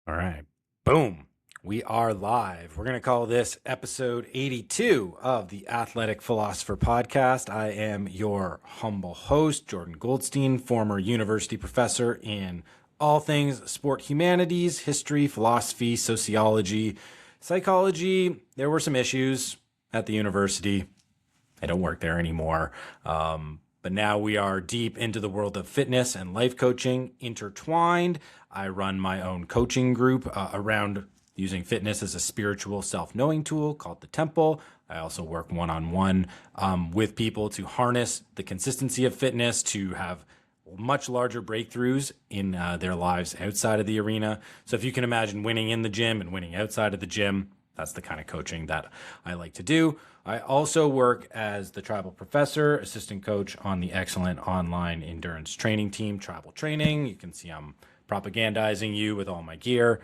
All right. Boom. We are live. We're going to call this episode 82 of the Athletic Philosopher Podcast. I am your humble host, Jordan Goldstein, former university professor in all things sport humanities, history, philosophy, sociology, psychology. There were some issues at the university. I don't work there anymore. But now we are deep into the world of fitness and life coaching intertwined. I run my own coaching group around using fitness as a spiritual self-knowing tool called the Temple. I also work one-on-one with people to harness the consistency of fitness to have much larger breakthroughs in their lives outside of the arena. So if you can imagine winning in the gym and winning outside of the gym, that's the kind of coaching that I like to do. I also work as the tribal professor, assistant coach on the excellent online endurance training team, Tribal Training. You can see I'm propagandizing you with all my gear.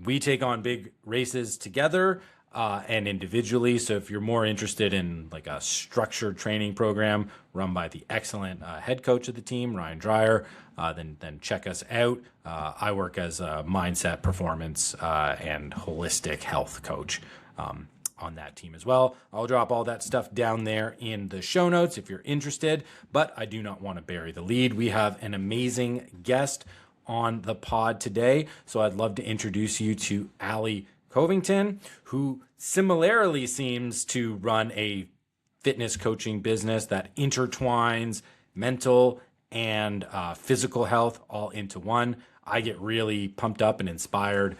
We take on big races together and individually. So if you're more interested in like a structured training program run by the excellent head coach of the team, Ryan Dreyer, then check us out. I work as a mindset, performance, and holistic health coach on that team as well. I'll drop all that stuff down there in the show notes if you're interested, but I do not want to bury the lead. We have an amazing guest on the pod today, so I'd love to introduce you to Alli Covington, who similarly seems to run a fitness coaching business that intertwines mental and physical health all into one. I get really pumped up and inspired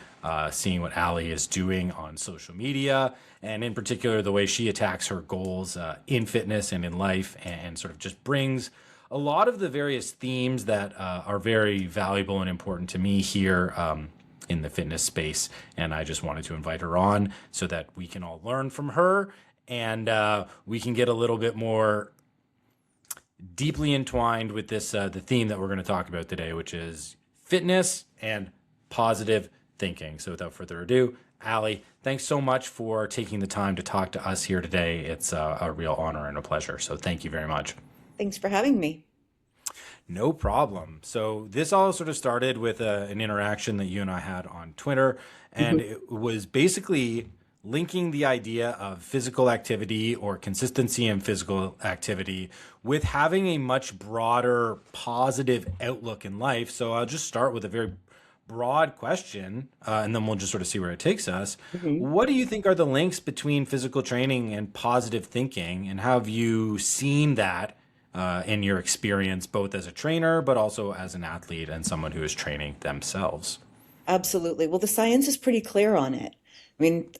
seeing what Alli is doing on social media, and in particular, the way she attacks her goals in fitness and in life, and sort of just brings a lot of the various themes that are very valuable and important to me here in the fitness space. And I just wanted to invite her on so that we can all learn from her and we can get a little bit more deeply entwined with this the theme that we're going to talk about today, which is fitness and positive thinking. So without further ado, Alli, thanks so much for taking the time to talk to us here today. It's a real honor and a pleasure. So thank you very much. Thanks for having me. No problem. So this all sort of started with an interaction that you and I had on Twitter, and it was basically linking the idea of physical activity or consistency in physical activity with having a much broader positive outlook in life. So I'll just start with a very broad question, and then we'll just sort of see where it takes us. Mhm. What do you think are the links between physical training and positive thinking, and how have you seen that in your experience, both as a trainer, but also as an athlete and someone who is training themselves? Absolutely. Well, the science is pretty clear on it. I mean,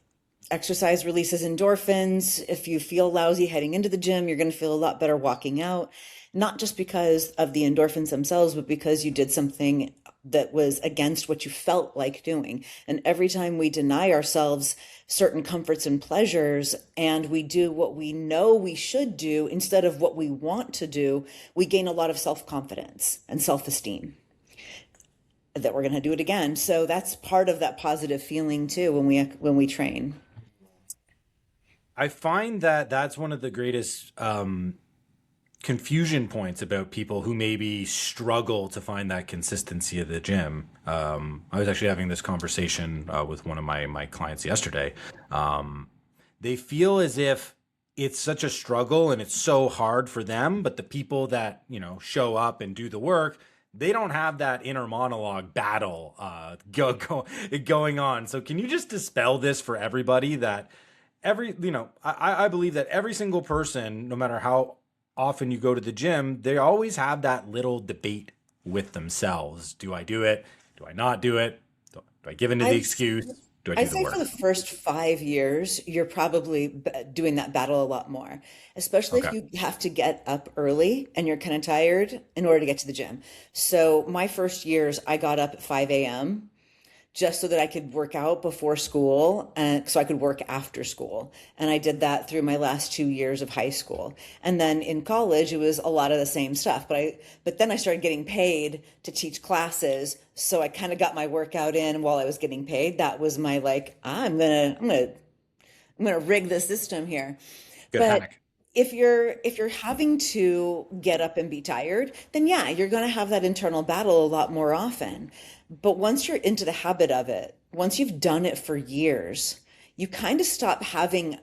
exercise releases endorphins. If you feel lousy heading into the gym, you're going to feel a lot better walking out, not just because of the endorphins themselves, but because you did something that was against what you felt like doing. And every time we deny ourselves certain comforts and pleasures and we do what we know we should do instead of what we want to do, we gain a lot of self-confidence and self-esteem that we're going to do it again. So that's part of that positive feeling too when we train. I find that that's one of the greatest confusion points about people who maybe struggle to find that consistency at the gym. I was actually having this conversation with one of my clients yesterday. They feel as if it's such a struggle and it's so hard for them, but the people that, show up and do the work, they don't have that inner monologue battle going on. So can you just dispel this for everybody that I believe that every single person, no matter how often you go to the gym, they always have that little debate with themselves. Do I do it? Do I not do it? Do I give into the I excuse? Do I do I'd the say for the work? first 5 years, you're probably doing that battle a lot more, especially if Okay. you have to get up early and you're kind of tired in order to get to the gym. So my first years, I got up at 5 a.m. just so that I could work out before school and so I could work after school. And I did that through my last 2 years of high school. And then in college, it was a lot of the same stuff. But then I started getting paid to teach classes. So I kind of got my workout in while I was getting paid. That was my like, I'm gonna rig the system here. Good But hack. if you're having to get up and be tired, then yeah, you're gonna have that internal battle a lot more often. But once you're into the habit of it, once you've done it for years, you kind of stop having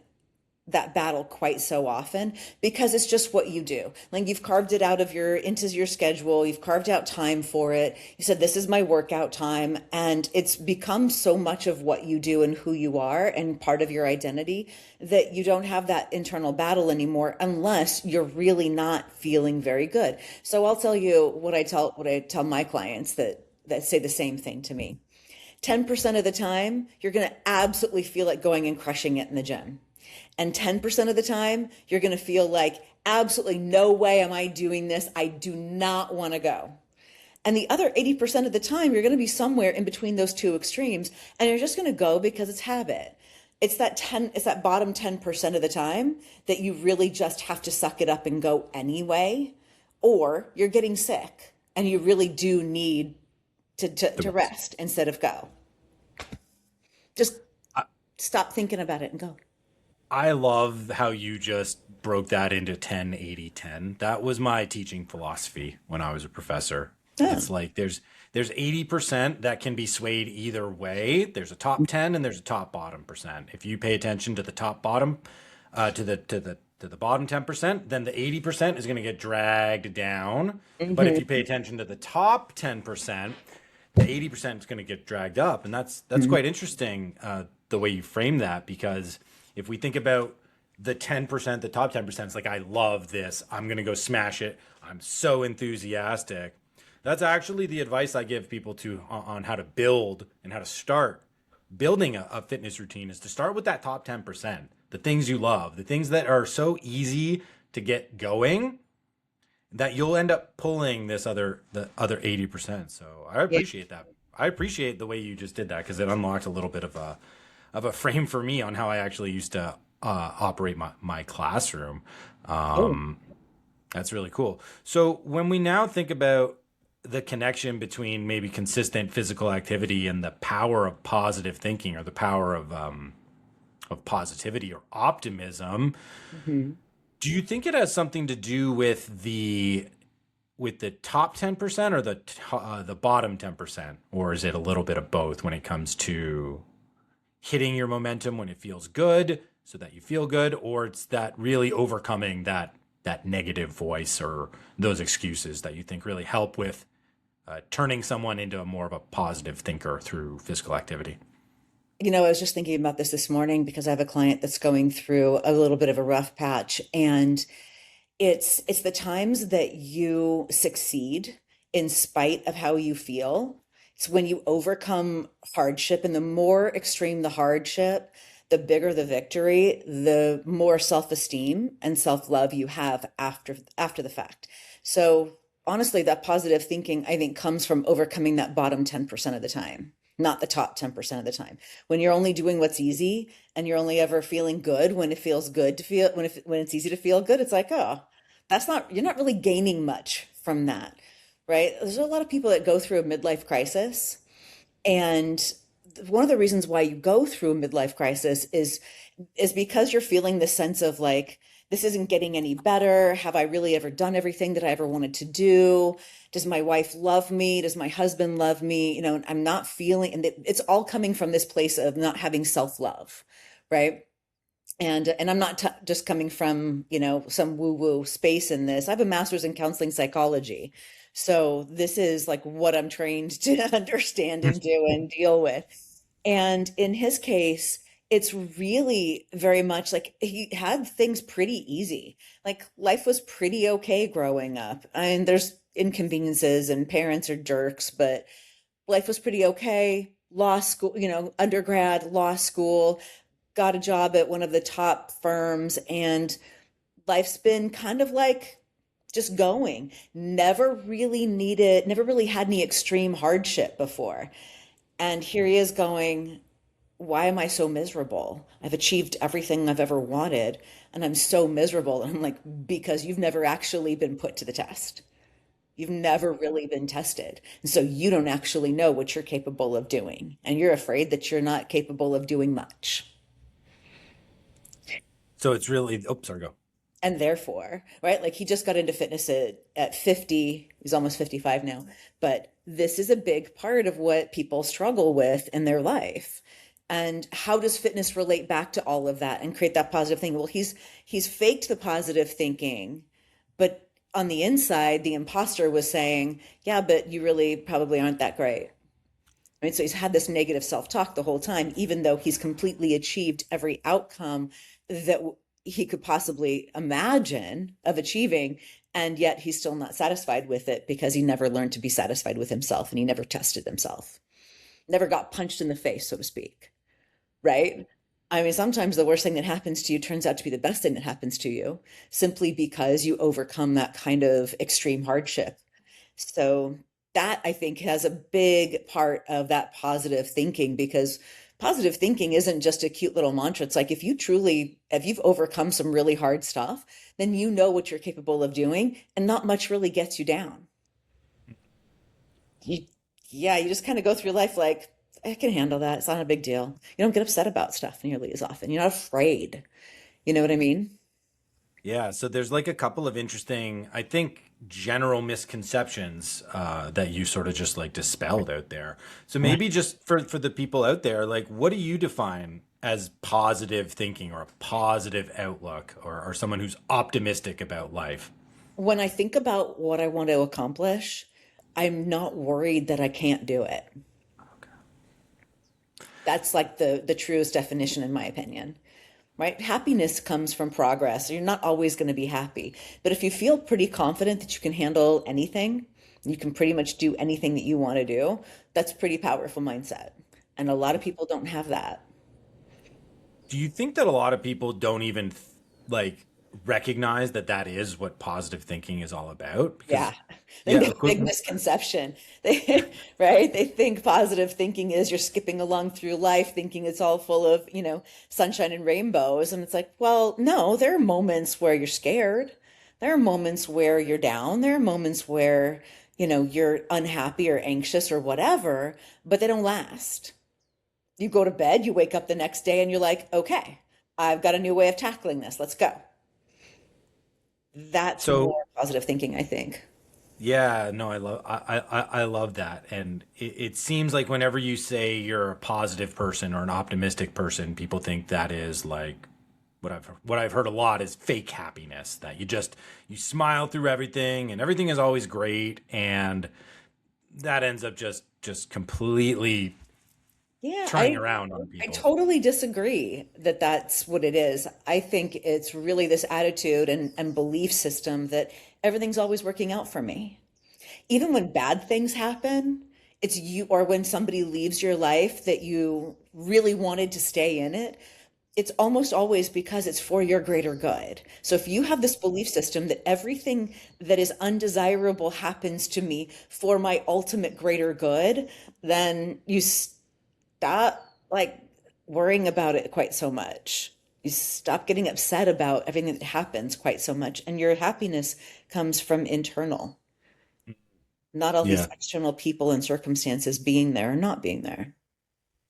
that battle quite so often because it's just what you do. Like you've carved it out of into your schedule, you've carved out time for it. You said this is my workout time, and it's become so much of what you do and who you are and part of your identity that you don't have that internal battle anymore unless you're really not feeling very good. So I'll tell you what I tell my clients that say the same thing to me. 10% of the time, you're going to absolutely feel like going and crushing it in the gym. And 10% of the time, you're going to feel like, absolutely no way am I doing this. I do not want to go. And the other 80% of the time, you're going to be somewhere in between those two extremes. And you're just going to go because it's habit. It's that bottom 10% of the time that you really just have to suck it up and go anyway. Or you're getting sick and you really do need to rest instead of go. Just stop thinking about it and go. I love how you just broke that into 10, 80, 10. That was my teaching philosophy when I was a professor. Oh. It's like there's 80% that can be swayed either way. There's a top 10 and there's a top bottom percent. If you pay attention to the top bottom to the bottom 10%, then the 80% is going to get dragged down. But if you pay attention to the top 10%, the 80% is going to get dragged up. And that's quite interesting, the way you frame that, because if we think about the 10%, the top 10%, it's like, I love this. I'm going to go smash it. I'm so enthusiastic. That's actually the advice I give people on how to build and how to start building a fitness routine, is to start with that top 10%, the things you love, the things that are so easy to get going that you'll end up pulling the other 80%. So I Yeah. appreciate that. I appreciate the way you just did that, because it unlocked a little bit of a frame for me on how I actually used to operate my classroom. Oh. That's really cool. So when we now think about the connection between maybe consistent physical activity and the power of positive thinking, or the power of positivity or optimism, Mhm. do you think it has something to do with the top 10% or the bottom 10%, or is it a little bit of both when it comes to hitting your momentum when it feels good so that you feel good, or it's that really overcoming that negative voice or those excuses that you think really help with turning someone into a more of a positive thinker through physical activity? I was just thinking about this morning because I have a client that's going through a little bit of a rough patch, and it's the times that you succeed in spite of how you feel. It's when you overcome hardship, and the more extreme the hardship, the bigger the victory, the more self-esteem and self-love you have after the fact. So honestly, that positive thinking, I think, comes from overcoming that bottom 10% of the time, not the top 10% of the time. When you're only doing what's easy and you're only ever feeling good when it feels good to feel, when it's easy to feel good, it's like, oh, you're not really gaining much from that, right? There's a lot of people that go through a midlife crisis, and one of the reasons why you go through a midlife crisis is because you're feeling this sense of like, this isn't getting any better. Have I really ever done everything that I ever wanted to do? Does my wife love me? Does my husband love me? I'm not feeling, and it's all coming from this place of not having self-love, right? And I'm not just coming from, some woo-woo space in this. I have a master's in counseling psychology. So this is like what I'm trained to understand and do and deal with. And in his case, it's really very much like he had things pretty easy. Like life was pretty okay growing up. I mean, there's inconveniences and parents are jerks, but life was pretty okay. Law school, undergrad, law school, got a job at one of the top firms, and life's been kind of like just going. Never really had any extreme hardship before. And here he is going, why am I so miserable? I've achieved everything I've ever wanted, and I'm so miserable. And I'm like, because you've never actually been put to the test. You've never really been tested. And so you don't actually know what you're capable of doing. And you're afraid that you're not capable of doing much. So it's really, oh, sorry, go. and therefore, right? Like he just got into fitness at 50, he's almost 55 now, but this is a big part of what people struggle with in their life. And how does fitness relate back to all of that and create that positive thing? Well, he's faked the positive thinking, but on the inside, the imposter was saying, yeah, but you really probably aren't that great. I mean, so he's had this negative self-talk the whole time, even though he's completely achieved every outcome that he could possibly imagine of achieving. And yet he's still not satisfied with it because he never learned to be satisfied with himself and he never tested himself, never got punched in the face, so to speak. Right? I mean, sometimes the worst thing that happens to you turns out to be the best thing that happens to you simply because you overcome that kind of extreme hardship. So that I think has a big part of that positive thinking because positive thinking isn't just a cute little mantra. It's like if you've overcome some really hard stuff, then you know what you're capable of doing and not much really gets you down. You, yeah, you just kind of go through life like, I can handle that. It's not a big deal. You don't get upset about stuff nearly as often. You're not afraid. You know what I mean? Yeah, so there's like a couple of interesting, I think, general misconceptions that you sort of just like dispelled out there. So maybe just for the people out there, like what do you define as positive thinking or a positive outlook or someone who's optimistic about life? When I think about what I want to accomplish, I'm not worried that I can't do it. That's like the truest definition, in my opinion. Right? Happiness comes from progress. You're not always going to be happy. But if you feel pretty confident that you can handle anything, you can pretty much do anything that you want to do, that's a pretty powerful mindset. And a lot of people don't have that. Do you think that a lot of people don't even like recognize that that is what positive thinking is all about? Yeah. Because I think yeah, that's a big misconception. They, right? They think positive thinking is you're skipping along through life thinking it's all full of, sunshine and rainbows. And it's like, well, no, there are moments where you're scared. There are moments where you're down. There are moments where, you're unhappy or anxious or whatever, but they don't last. You go to bed, you wake up the next day and you're like, okay, I've got a new way of tackling this. Let's go. That's so more positive thinking, I think. yeah, no, I love that. And it seems like whenever you say you're a positive person or an optimistic person, people think that is like what I've heard a lot is fake happiness, that you smile through everything and everything is always great, and that ends up just completely Yeah, turning around on I people. totally disagree that that's what it is. I think it's really this attitude and belief system that everything's always working out for me. Even when bad things happen, it's you, or when somebody leaves your life that you really wanted to stay in it, it's almost always because it's for your greater good. So if you have this belief system that everything that is undesirable happens to me for my ultimate greater good, then you stop like worrying about it quite so much. You stop getting upset about everything that happens quite so much, and your happiness comes from internal, not all these Yeah. external people and circumstances being there or not being there.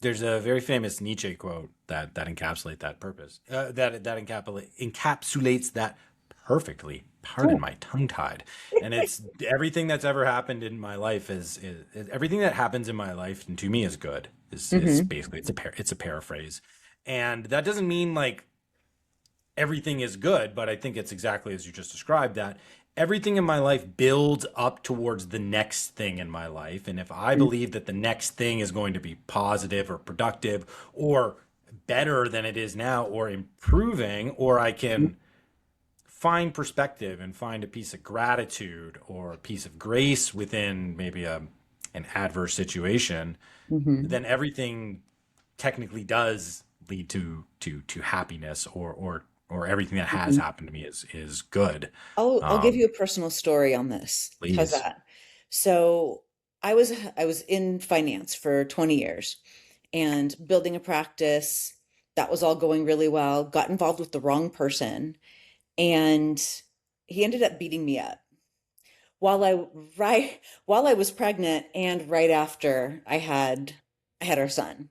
There's a very famous Nietzsche quote that encapsulates that purpose. Encapsulates that perfectly. Pardon Oh. my tongue tied. And it's everything that's ever happened in my life is everything that happens in my life and to me is good. Is Hmm. basically it's a paraphrase, and that doesn't mean like everything is good, but I think it's exactly as you just described, that everything in my life builds up towards the next thing in my life. And if I believe that the next thing is going to be positive or productive or better than it is now or improving, or I can find perspective and find a piece of gratitude or a piece of grace within maybe an adverse situation, Hmm. then everything technically does lead to happiness or everything that has happened to me is good. I'll give you a personal story on this. How's Please. that? So I was in finance for 20 years and building a practice. That was all going really well. Got involved with the wrong person, and he ended up beating me up while I right while I was pregnant and right after I had our son.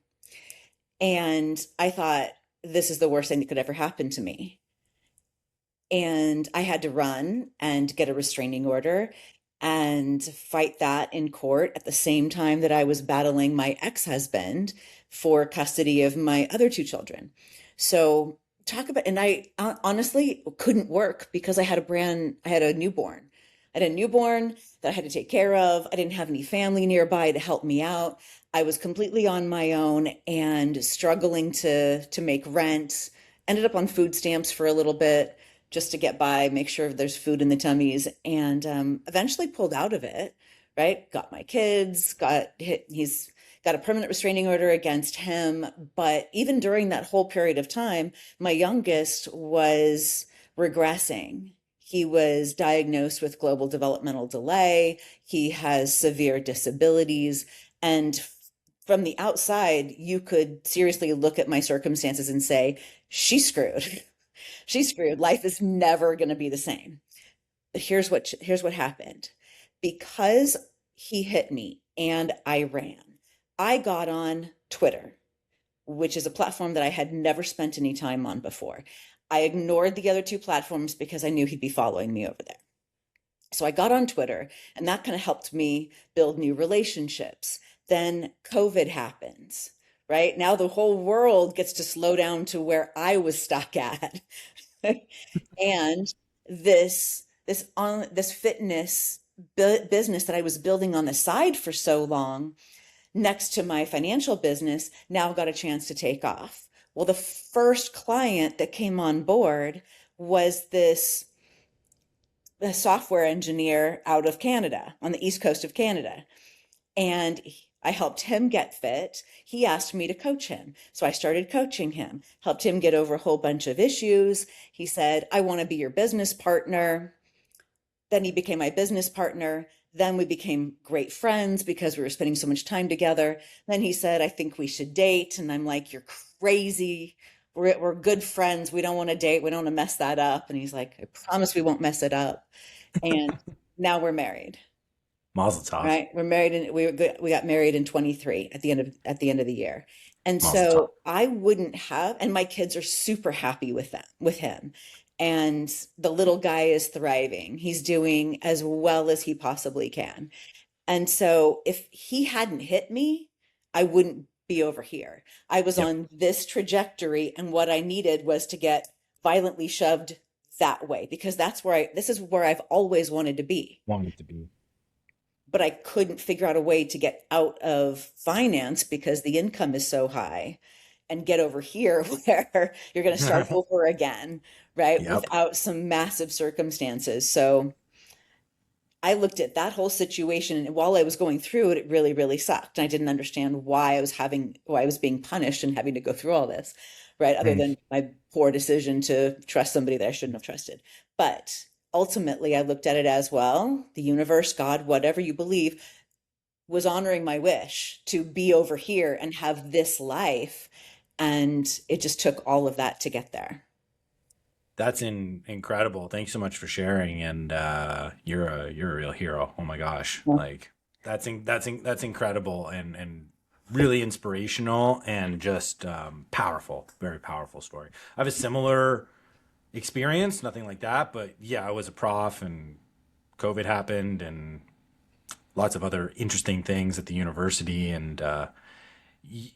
And I thought this is the worst thing that could ever happen to me. And I had to run and get a restraining order and fight that in court at the same time that I was battling my ex-husband for custody of my other two children. So talk about, and I honestly couldn't work because I had a newborn. I had a newborn that I had to take care of. I didn't have any family nearby to help me out. I was completely on my own and struggling to make rent. Ended up on food stamps for a little bit just to get by, make sure there's food in the tummies, and eventually pulled out of it, right? Got my kids, he's got a permanent restraining order against him. But even during that whole period of time, my youngest was regressing. He was diagnosed with global developmental delay. He has severe disabilities. And from the outside, you could seriously look at my circumstances and say, she's screwed. She's screwed. Life is never going to be the same. But here's what happened. Because he hit me and I ran, I got on Twitter, which is a platform that I had never spent any time on before. I ignored the other two platforms because I knew he'd be following me over there. So I got on Twitter, and that kind of helped me build new relationships. Then COVID happens, right? Now the whole world gets to slow down to where I was stuck at. And this fitness business that I was building on the side for so long, next to my financial business, now got a chance to take off. Well, the first client that came on board was this a software engineer out of Canada, on the east coast of Canada. And I helped him get fit. He asked me to coach him. So I started coaching him, helped him get over a whole bunch of issues. He said, I want to be your business partner. Then he became my business partner. Then we became great friends because we were spending so much time together. Then he said, I think we should date. And I'm like, you're crazy. We're good friends. We don't want to date. We don't want to mess that up. And he's like, I promise we won't mess it up. And now we're married. Mazel tov. Right? We're married and we got married in 23 at the end of the year. And Mazel tov. so I wouldn't have, and my kids are super happy with him. And the little guy is thriving. He's doing as well as he possibly can. And so if he hadn't hit me, I wouldn't be over here. I was Yep. on this trajectory, and what I needed was to get violently shoved that way because this is where I've always wanted to be. Wanted to be. But I couldn't figure out a way to get out of finance because the income is so high and get over here where you're going to start over again, right? Yep. Without some massive circumstances. So I looked at that whole situation, and while I was going through it, it really, really sucked. And I didn't understand why I was being punished and having to go through all this, right? Other Mm. than my poor decision to trust somebody that I shouldn't have trusted. But ultimately, I looked at it as, well, the universe, God, whatever you believe, was honoring my wish to be over here and have this life. And it just took all of that to get there. That's incredible. Thanks so much for sharing. And you're a real hero. Oh my gosh. Yeah. Like that's incredible and really inspirational and just powerful. Very powerful story. I have a similar experience, nothing like that, but yeah, I was a prof and COVID happened and lots of other interesting things at the university and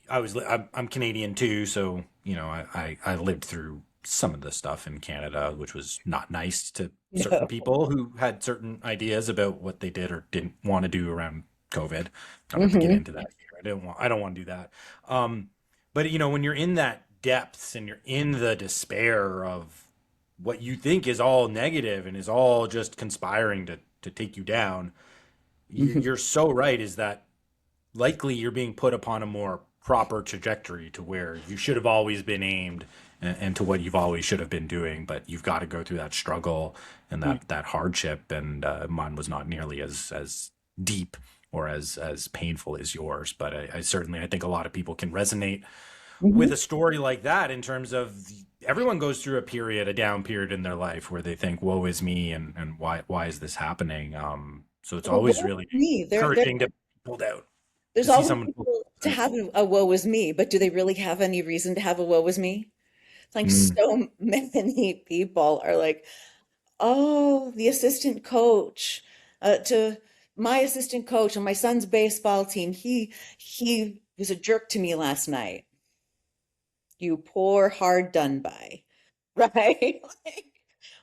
I'm Canadian too, so I lived through some of the stuff in Canada, which was not nice to certain No. people who had certain ideas about what they did or didn't want to do around COVID. Don't have to get Hmm. into that here. I don't want to do that. But when you're in that depths and you're in the despair of what you think is all negative and is all just conspiring to take you down, you're so right. Is that likely you're being put upon a more proper trajectory to where you should have always been aimed and to what you've always should have been doing, but you've got to go through that struggle and that hardship. And mine was not nearly as deep or as painful as yours, but I certainly I think a lot of people can resonate with a Hmm. story like that in terms of everyone goes through a down period in their life where they think, "Woe is me," and why is this happening? So it's Well, always woe really is me. encouraging to be pulled out There's to see always someone pulled people to out. have a woe is me, but do they really have any reason to have a woe is me? Like Mm, so many people are like, oh, the assistant coach to my assistant coach on my son's baseball team. He was a jerk to me last night. You poor hard done by, right?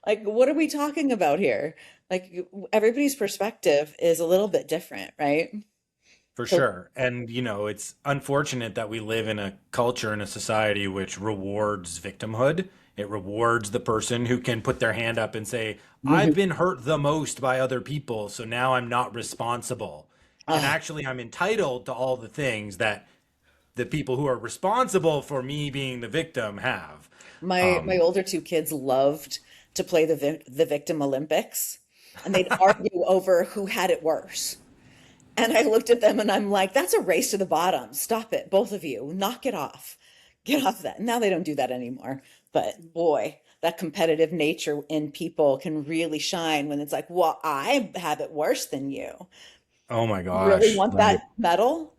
Like, what are we talking about here? Like, everybody's perspective is a little bit different, right? for So, sure. And, it's unfortunate that we live in a culture and a society which rewards victimhood. It rewards the person who can put their hand up and say, I've mhm. been hurt the most by other people, so now I'm not responsible. And Ah, actually, I'm entitled to all the things that the people who are responsible for me being the victim have. my Um, older two kids loved to play the victim Olympics, and they'd argue over who had it worse. And I looked at them and I'm like, that's a race to the bottom. Stop it, both of you. Knock it off. Get off that. Now they don't do that anymore. But boy, that competitive nature in people can really shine when it's like, well, I have it worse than you. oh my You really gosh. want Like, that medal?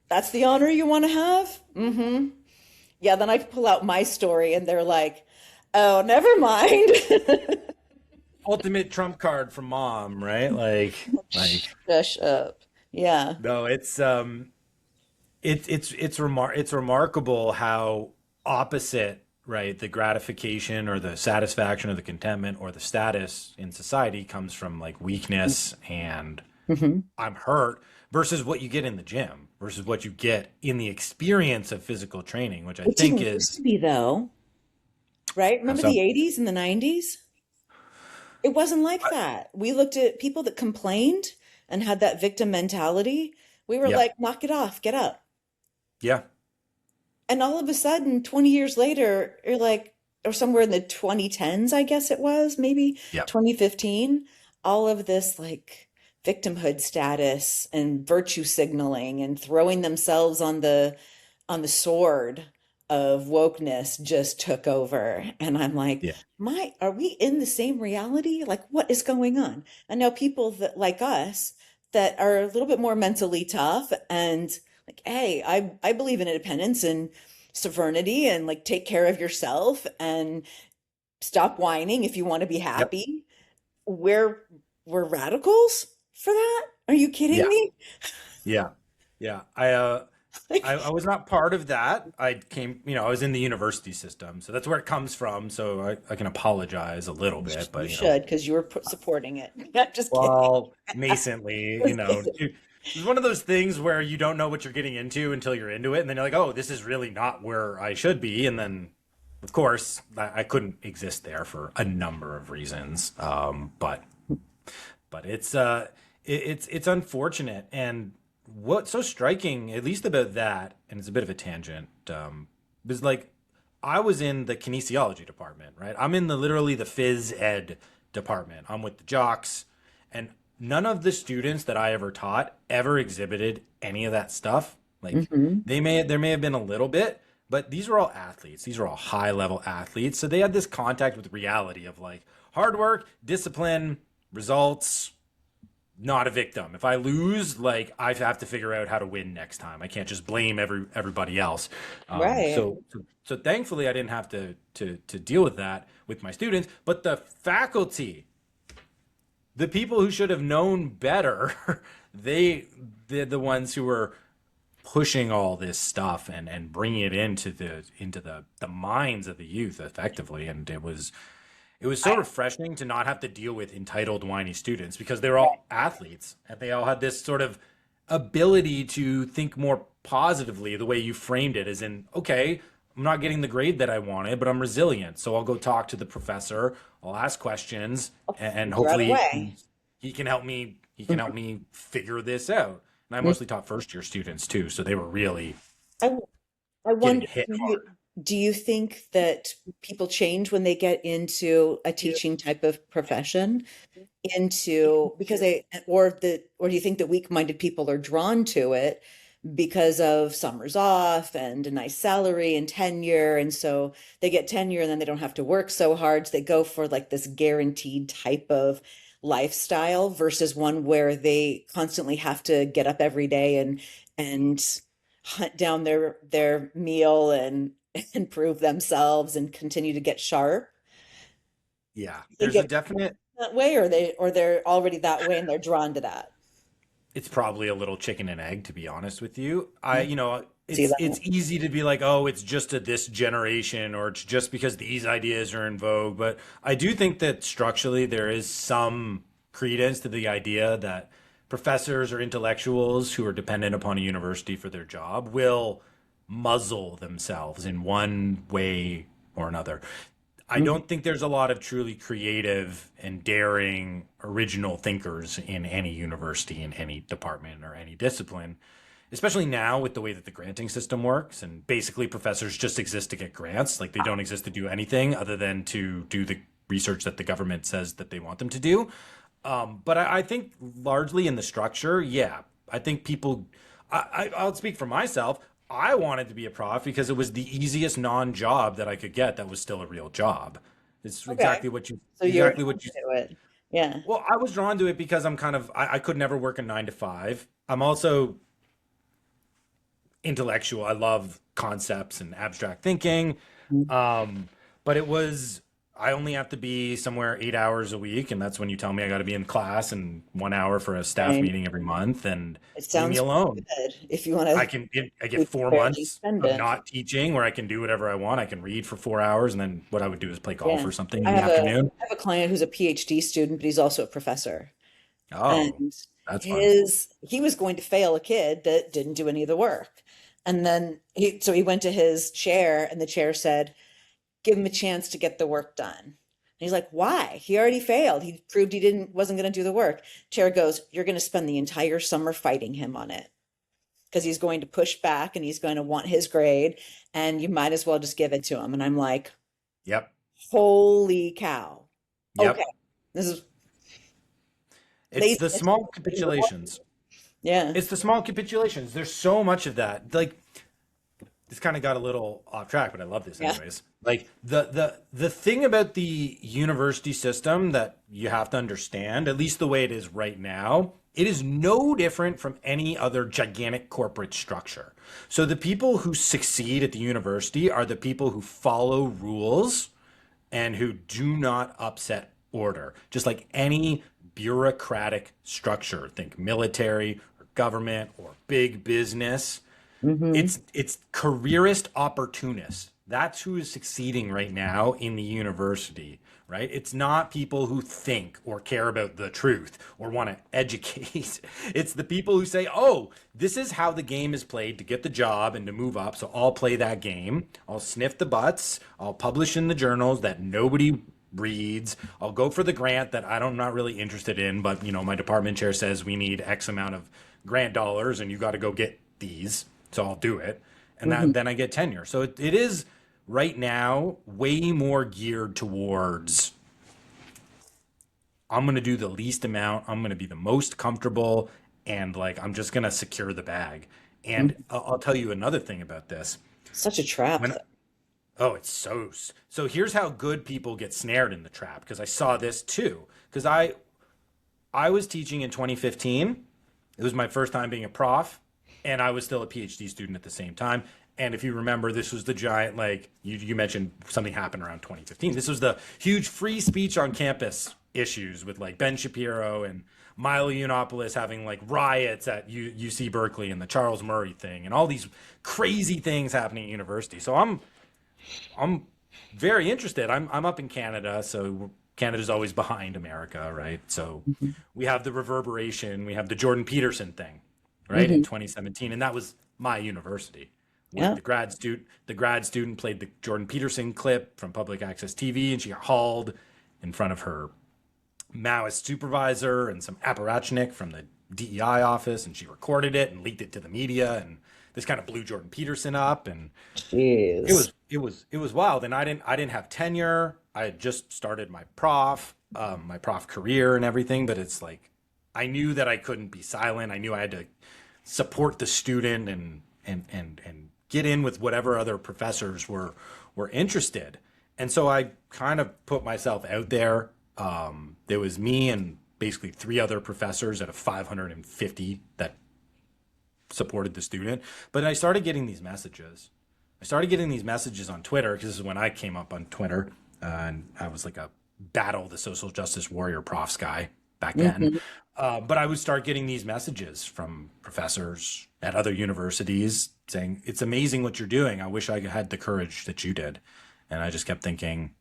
That's the honor you want to have? Mm-hmm. Yeah, then I pull out my story and they're like, oh, never mind. ultimate trump card from mom, right? Like, Shush up. Yeah. no, it's remarkable how opposite, right, the gratification or the satisfaction or the contentment or the status in society comes from like weakness and Hmm. I'm hurt versus what you get in the gym versus what you get in the experience of physical training, which I It think didn't used to is be though, right? how Remember so. the 80s and the 90s? It wasn't like that. We looked at people that complained and had that victim mentality. We were Yep. like, knock it off, get up. Yeah. And all of a sudden, 20 years later, you're like, or somewhere in the 2010s, I guess it was, maybe Yep. 2015, all of this like victimhood status and virtue signaling and throwing themselves on the sword of wokeness just took over. And I'm like, Yeah. are we in the same reality? Like, what is going on? And now people that like us that are a little bit more mentally tough and like, hey, I believe in independence and sovereignty and like take care of yourself and stop whining if you want to be Yep. happy. We're we're radicals for that? Are you kidding Yeah. me? Yeah. Yeah. I was not part of that. I came, I was in the university system, so that's where it comes from. So I can apologize a little bit, You but should because you were supporting it. Just kidding. well, nascently, Just kidding. it's one of those things where you don't know what you're getting into until you're into it, and then you're like, oh, this is really not where I should be, and then. Of course, I couldn't exist there for a number of reasons, but it's unfortunate. And what's so striking, at least about that, and it's a bit of a tangent, is like I was in the kinesiology department, right? I'm in the literally the phys ed department. I'm with the jocks, and none of the students that I ever taught ever exhibited any of that stuff. Like Hmm. there may have been a little bit, but these were all athletes. These were all high level athletes. So they had this contact with reality of like hard work, discipline, results, not a victim. If I lose, like I have to figure out how to win next time. I can't just blame everybody else. Right. So thankfully, I didn't have to deal with that with my students. But the faculty, the people who should have known better, they're the ones who were pushing all this stuff and bringing it into the minds of the youth effectively. And it was so I, refreshing to not have to deal with entitled, whiny students because they were all athletes and they all had this sort of ability to think more positively the way you framed it, as in, okay, I'm not getting the grade that I wanted, but I'm resilient. So I'll go talk to the professor, I'll ask questions, and figure out a hopefully way. he can help me he can help Mhm. me figure this out. And I mostly taught first year students too, so they were really I, I getting wonder, hit hard. do you think that people change when they get into a teaching type of profession? Into because or do you think that weak-minded people are drawn to it because of summers off and a nice salary and tenure, and so they get tenure and then they don't have to work so hard, so they go for like this guaranteed type of lifestyle versus one where they constantly have to get up every day and hunt down their meal and improve themselves and continue to get sharp. Yeah, They there's a get definite. that way, or they're already that way and they're drawn to that. It's probably a little chicken and egg, to be honest with you. Yeah, see It's that. easy to be like, oh, it's just a this generation, or it's just because these ideas are in vogue. But I do think that structurally there is some credence to the idea that professors or intellectuals who are dependent upon a university for their job will muzzle themselves in one way or another. I Mhm. don't think there's a lot of truly creative and daring original thinkers in any university, in any department or any discipline, especially now with the way that the granting system works. And basically, professors just exist to get grants. Like they don't exist to do anything other than to do the research that the government says that they want them to do. But I think largely in the structure, yeah, I think people, I'll speak for myself. I wanted to be a prof because it was the easiest non-job that I could get that was still a real job. It's Okay. So you're exactly what you. into it. Yeah. Well, I was drawn to it because I could never work a 9 to 5. I'm also intellectual. I love concepts and abstract thinking. Mhm. Um, but it was, I only have to be somewhere 8 hours a week, and that's when you tell me I got to be in class and 1 hour for a staff Right. meeting every month, and It leave me sounds alone. good if you want I to can I get be 4 months fairly of independent. not teaching where I can do whatever I want. I can read for 4 hours, and then what I would do is play golf Yeah. or something I in the have afternoon. I have a client who's a PhD student, but he's also a professor. Oh, And that's fun. he was going to fail a kid that didn't do any of the work. And then he went to his chair and the chair said, give him a chance to get the work done. And he's like, why? He already failed. He proved he didn't wasn't going to do the work. Chair goes, you're going to spend the entire summer fighting him on it because he's going to push back and he's going to want his grade and you might as well just give it to him. And I'm like, Yep, holy cow. Okay. yep. This is It's the laziness. small capitulations. Yeah. It's the small capitulations. There's so much of that. Like this kind of got a little off track, but I love this Yeah. anyways. Like the thing about the university system that you have to understand, at least the way it is right now, it is no different from any other gigantic corporate structure. So the people who succeed at the university are the people who follow rules and who do not upset order. Just like any bureaucratic structure, think military or government or big business, Hmm. it's careerist opportunists. That's who is succeeding right now in the university, right? It's not people who think or care about the truth or want to educate. It's the people who say, "Oh, this is how the game is played to get the job and to move up, so I'll play that game. I'll sniff the butts. I'll publish in the journals that nobody reads. I'll go for the grant that I'm not really interested in, but my department chair says we need X amount of grant dollars and you got to go get these." So I'll do it, and Hmm. that then I get tenure. So it is right now way more geared towards I'm going to do the least amount, I'm going to be the most comfortable, and like I'm just going to secure the bag. And I'll tell you another thing about this. Such a trap, When though. oh, it's so here's how good people get snared in the trap because I saw this too. Because I was teaching in 2015. It was my first time being a prof, and I was still a PhD student at the same time. And if you remember, this was the giant, like you mentioned something happened around 2015. This was the huge free speech on campus issues with like Ben Shapiro and Milo Yiannopoulos having like riots at UC Berkeley and the Charles Murray thing and all these crazy things happening at university. So I'm very interested. I'm up in Canada, so Canada's always behind America, right? So Mhm. we have the reverberation, we have the Jordan Peterson thing, right, in Hmm. 2017, and that was my university. With Yeah. the grad student played the Jordan Peterson clip from public access TV, and she got hauled in front of her Maoist supervisor and some apparatchik from the DEI office, and she recorded it and leaked it to the media, and this kind of blew Jordan Peterson up, and it Jeez. was it was it was wild, and I didn't have tenure. I had just started my prof career and everything, but it's like I knew that I couldn't be silent. I knew I had to support the student and get in with whatever other professors were interested. And so I kind of put myself out there. There was me and basically three other professors out of 550 that supported the student. But I started getting these messages I started getting these messages on Twitter because this is when I came up on Twitter, and I was like a battle the social justice warrior profs guy back then. Hmm. But I would start getting these messages from professors at other universities saying, "It's amazing what you're doing. I wish I had the courage that you did." And I just kept thinking,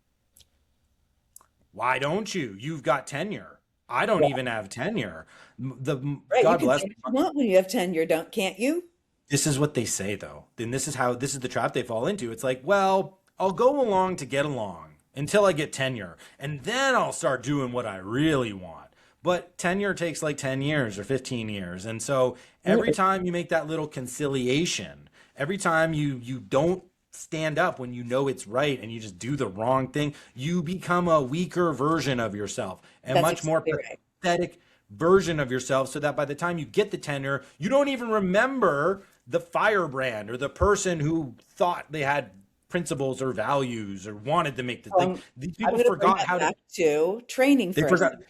why don't you? You've got tenure. I don't Yeah. even have tenure. The Right. You God can bless. say what you want when you have tenure, don't can't you? This is what they say though. Then this is the trap they fall into. It's like, well, I'll go along to get along until I get tenure, and then I'll start doing what I really want. But tenure takes like 10 years or 15 years. And so every Right. time you make that little conciliation, every time you don't stand up when you know it's right and you just do the wrong thing, you become a weaker version of yourself, a That's much more exactly right. pathetic version of yourself, so that by the time you get the tenure, you don't even remember the firebrand or the person who thought they had principles or values or wanted to make the like Um, these I'm people going to bring forgot that how to back to training they for a forgot. second.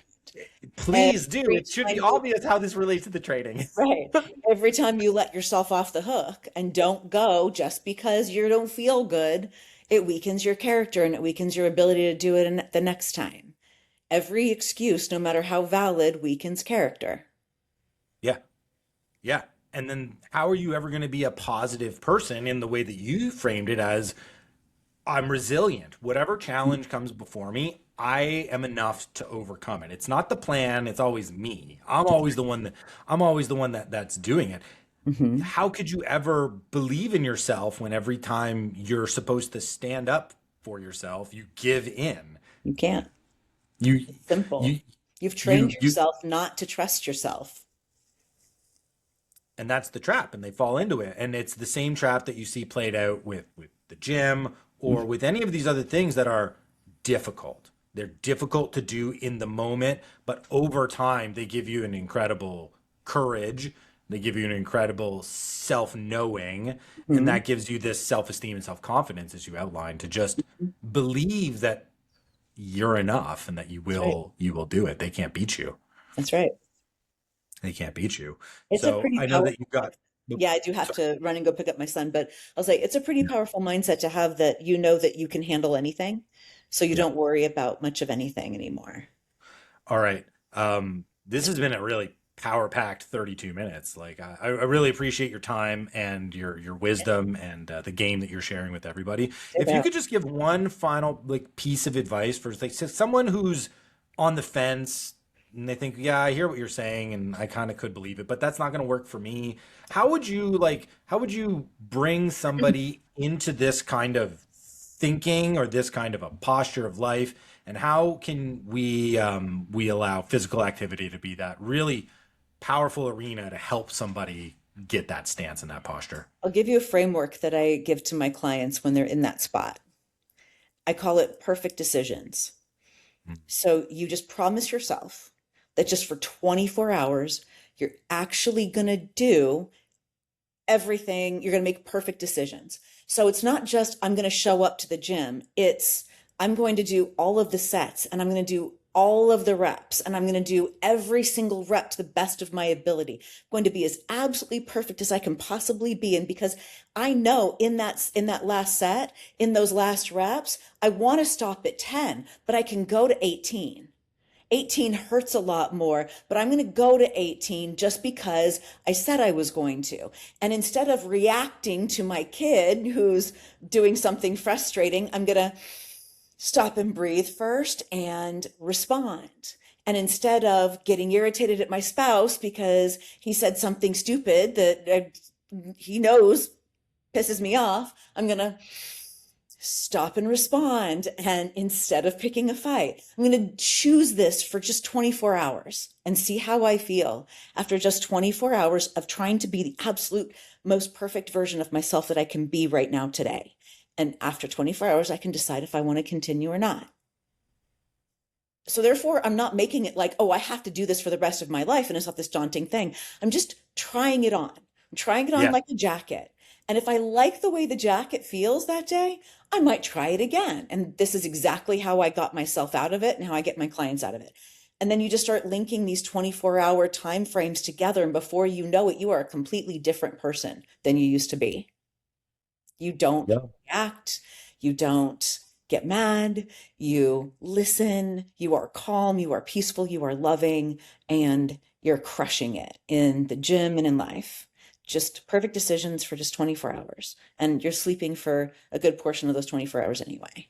Please do. Every It should be time you, obvious how this relates to the trading. right, every time you let yourself off the hook and don't go just because you don't feel good, it weakens your character and it weakens your ability to do it the next time. Every excuse, no matter how valid, weakens character. Yeah. Yeah. And then how are you ever going to be a positive person in the way that you framed it as I'm resilient. Whatever challenge comes before me, I am enough to overcome it. It's not the plan, it's always me. I'm always the one that's doing it. Hmm. How could you ever believe in yourself when every time you're supposed to stand up for yourself, you give in? You can't. You It's simple. you You've trained you yourself not to trust yourself. and that's the trap, and they fall into it, and it's the same trap that you see played out with the gym or with any of these other things that are difficult. They're difficult to do in the moment, but over time they give you an incredible courage, they give you an incredible self-knowing, and Hmm. that gives you this self-esteem and self-confidence, as you outlined, to just believe that you're enough and that That's right. you will do it. They can't beat you. That's right. They can't beat you. It's a So pretty I know that powerful. you've got. Yeah, I do have Sorry. to run and go pick up my son, but I'll say it's a pretty powerful mindset to have that you know that you can handle anything, so you Yeah. don't worry about much of anything anymore. All right. This has been a really power-packed 32 minutes. Like I really appreciate your time and your wisdom and the game that you're sharing with everybody. No If you doubt. could just give one final like piece of advice for like someone who's on the fence and they think, yeah, I hear what you're saying and I kind of could believe it, but that's not going to work for me. How would you bring somebody into this kind of thinking or this kind of a posture of life? And how can we allow physical activity to be that really powerful arena to help somebody get that stance and that posture? I'll give you a framework that I give to my clients when they're in that spot. I call it perfect decisions. So you just promise yourself that just for 24 hours, you're actually going to do everything, you're going to make perfect decisions. So it's not just I'm going to show up to the gym, it's I'm going to do all of the sets and I'm going to do all of the reps and I'm going to do every single rep to the best of my ability. I'm going to be as absolutely perfect as I can possibly be. And because I know in that last set, in those last reps, I want to stop at 10, but I can go to 18. 18 hurts a lot more, but I'm going to go to 18 just because I said I was going to. And instead of reacting to my kid who's doing something frustrating, I'm going to stop and breathe first and respond. And instead of getting irritated at my spouse because he said something stupid that he knows pisses me off, I'm going to stop and respond. And instead of picking a fight, I'm going to choose this for just 24 hours and see how I feel after just 24 hours of trying to be the absolute most perfect version of myself that I can be right now today. And after 24 hours, I can decide if I want to continue or not. So therefore, I'm not making it like, oh, I have to do this for the rest of my life. And it's not this daunting thing. I'm just trying it on. I'm trying it on Yeah. like a jacket. And if I like the way the jacket feels that day, I might try it again. And this is exactly how I got myself out of it and how I get my clients out of it. And then you just start linking these 24-hour time frames together. And before you know it, you are a completely different person than you used to be. You don't Yeah. react, you don't get mad, you listen, you are calm, you are peaceful, you are loving, and you're crushing it in the gym and in life. Just perfect decisions for just 24 hours. And you're sleeping for a good portion of those 24 hours anyway.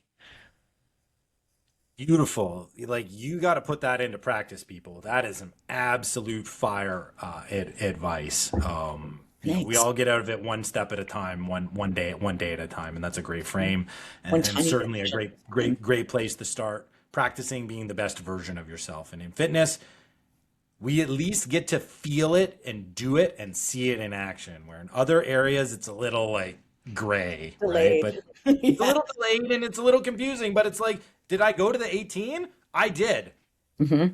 Beautiful. Like you got to put that into practice, people. That is some absolute fire advice. We Thanks. all get out of it one step at a time, one day at a time, and that's a great frame, One and tiny certainly a decision. great place to start practicing being the best version of yourself. And in fitness, we at least get to feel it and do it and see it in action. Where in other areas, it's a little like gray, right? Delayed. But it's a Yeah. little delayed and it's a little confusing, but it's like, did I go to the 18? I did. Hmm.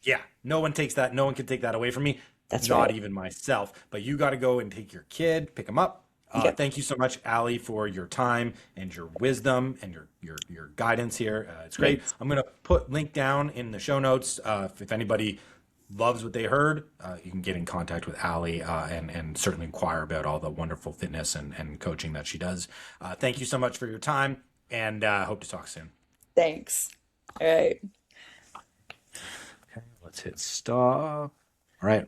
Yeah, no one takes that. No one can take that away from me, That's not right. even myself. But you got to go and take your kid, pick him up. Yep. Thank you so much, Allie, for your time and your wisdom and your guidance here. It's great. Thanks. I'm gonna put link down in the show notes. If anybody loves what they heard, you can get in contact with Allie and certainly inquire about all the wonderful fitness and coaching that she does. Thank you so much for your time, and hope to talk soon. Thanks. All right. Okay, let's hit stop. All right.